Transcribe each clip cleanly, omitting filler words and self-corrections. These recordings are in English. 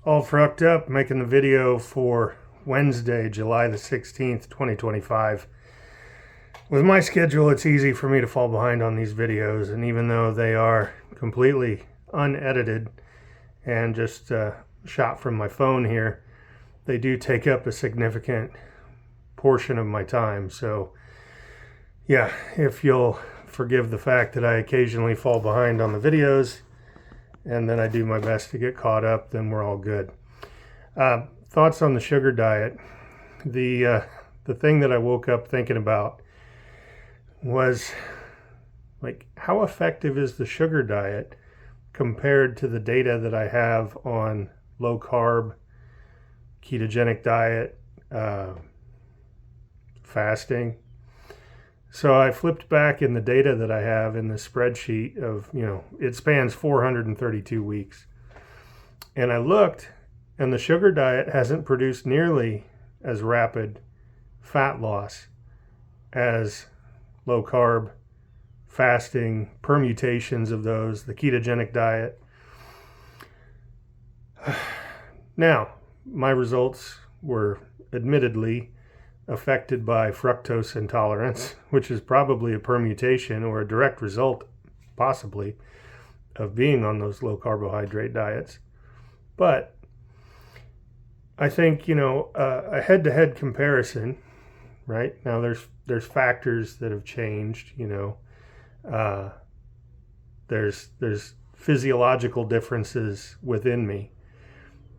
All frucked up, making the video for Wednesday, July the 16th, 2025. With my schedule, it's easy for me to fall behind on these videos, and even though they are completely unedited and just shot from my phone here, they do take up a significant portion of my time. So yeah, if you'll forgive the fact that I occasionally fall behind on the videos, and then I do my best to get caught up, then we're all good. Thoughts on the sugar diet. The thing that I woke up thinking about was, like, how effective is the sugar diet compared to the data that I have on low carb, ketogenic diet, fasting. So I flipped back in the data that I have in the spreadsheet of, it spans 432 weeks. And I looked, and the sugar diet hasn't produced nearly as rapid fat loss as low carb, fasting, permutations of those, the ketogenic diet. Now, my results were admittedly affected by fructose intolerance, which is probably a permutation or a direct result, possibly, of being on those low carbohydrate diets. But I think, a head-to-head comparison, right? Now there's factors that have changed, there's physiological differences within me.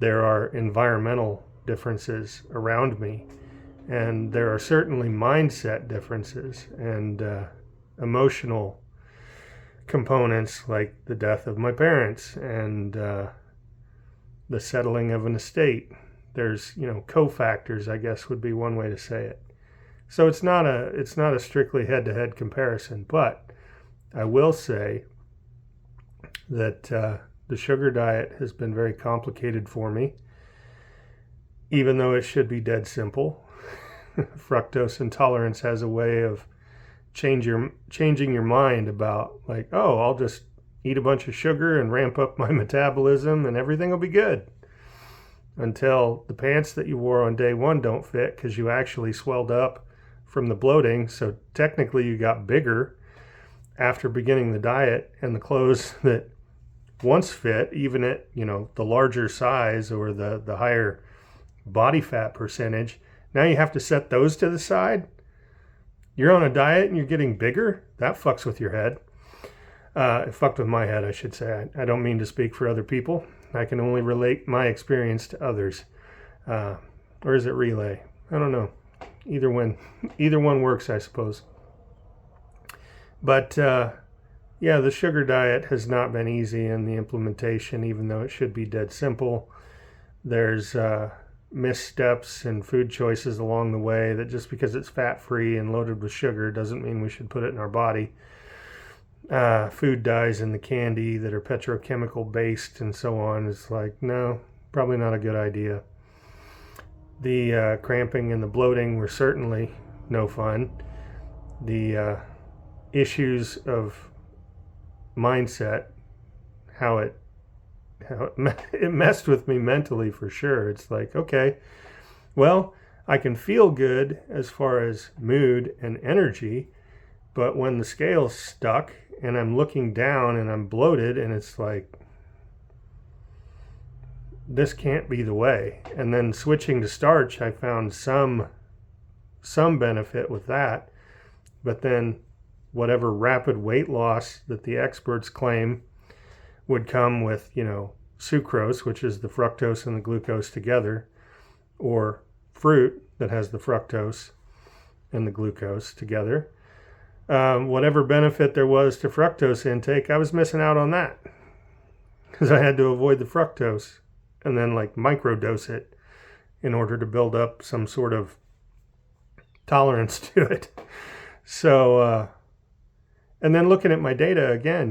There are environmental differences around me. And there are certainly mindset differences and emotional components, like the death of my parents and the settling of an estate. There's, cofactors, I guess would be one way to say it. So it's not a strictly head-to-head comparison, but I will say that the sugar diet has been very complicated for me, even though it should be dead simple. Fructose intolerance has a way of changing your mind about, like, oh, I'll just eat a bunch of sugar and ramp up my metabolism and everything will be good, until the pants that you wore on day one don't fit because you actually swelled up from the bloating. So technically you got bigger after beginning the diet, and the clothes that once fit, even at the larger size or the higher body fat percentage, now you have to set those to the side. You're on a diet and you're getting bigger. That fucks with your head. It fucked with my head, I should say. I don't mean to speak for other people. I can only relate my experience to others. Or is it relay? I don't know. Either one works, I suppose. But yeah, the sugar diet has not been easy in the implementation, even though it should be dead simple. There's missteps and food choices along the way that just because it's fat-free and loaded with sugar doesn't mean we should put it in our body. Food dyes in the candy that are petrochemical based and so on is like, no, probably not a good idea. The cramping and the bloating were certainly no fun. The issues of mindset, how it messed with me mentally, for sure. It's like, okay, well, I can feel good as far as mood and energy, but when the scale's stuck and I'm looking down and I'm bloated, and it's like, this can't be the way. And then switching to starch, I found some benefit with that, but then whatever rapid weight loss that the experts claim would come with, sucrose, which is the fructose and the glucose together, or fruit that has the fructose and the glucose together. Whatever benefit there was to fructose intake, I was missing out on that because I had to avoid the fructose and then microdose it in order to build up some sort of tolerance to it. So, and then looking at my data again,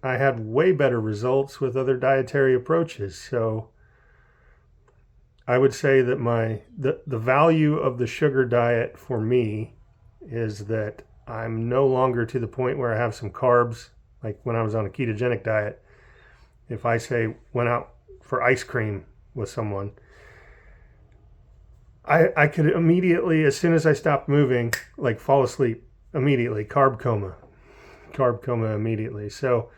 I had way better results with other dietary approaches. So I would say that the value of the sugar diet for me is that I'm no longer to the point where I have some carbs, like when I was on a ketogenic diet. If I say went out for ice cream with someone, I could immediately, as soon as I stopped moving, like fall asleep immediately, carb coma immediately. So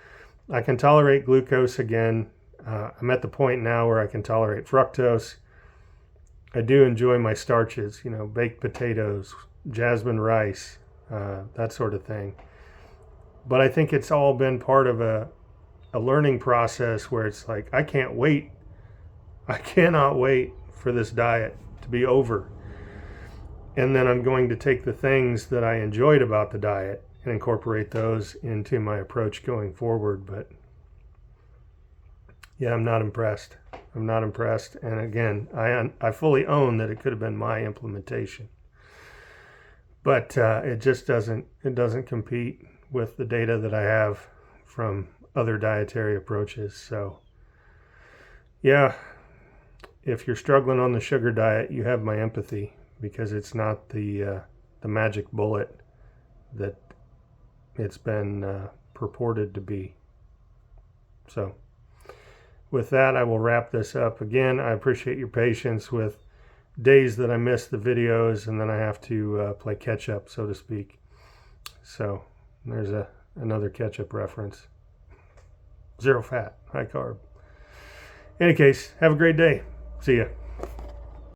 I can tolerate glucose again. I'm at the point now where I can tolerate fructose. I do enjoy my starches, baked potatoes, jasmine rice, that sort of thing. But I think it's all been part of a learning process where it's like, I cannot wait for this diet to be over. And then I'm going to take the things that I enjoyed about the diet and incorporate those into my approach going forward. But yeah, I'm not impressed. And again, I fully own that it could have been my implementation. But it just doesn't compete with the data that I have from other dietary approaches. So yeah, if you're struggling on the sugar diet, you have my empathy, because it's not the magic bullet that it's been purported to be. So with that, I will wrap this up. Again, I appreciate your patience with days that I miss the videos and then I have to play catch up, so to speak. So there's another ketchup reference. Zero fat, high carb. In any case, have a great day. See ya.